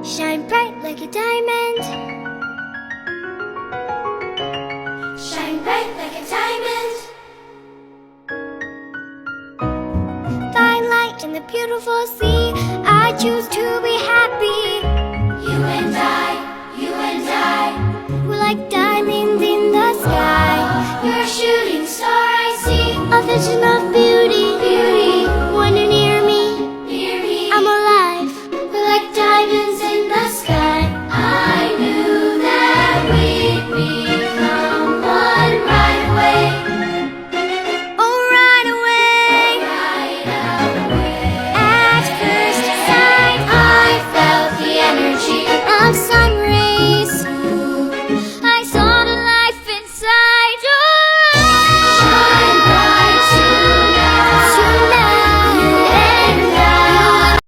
Shine bright like a diamond. Shine bright like a diamond. Find light in the beautiful sea. I choose to be happy. You and I, we're like diamonds.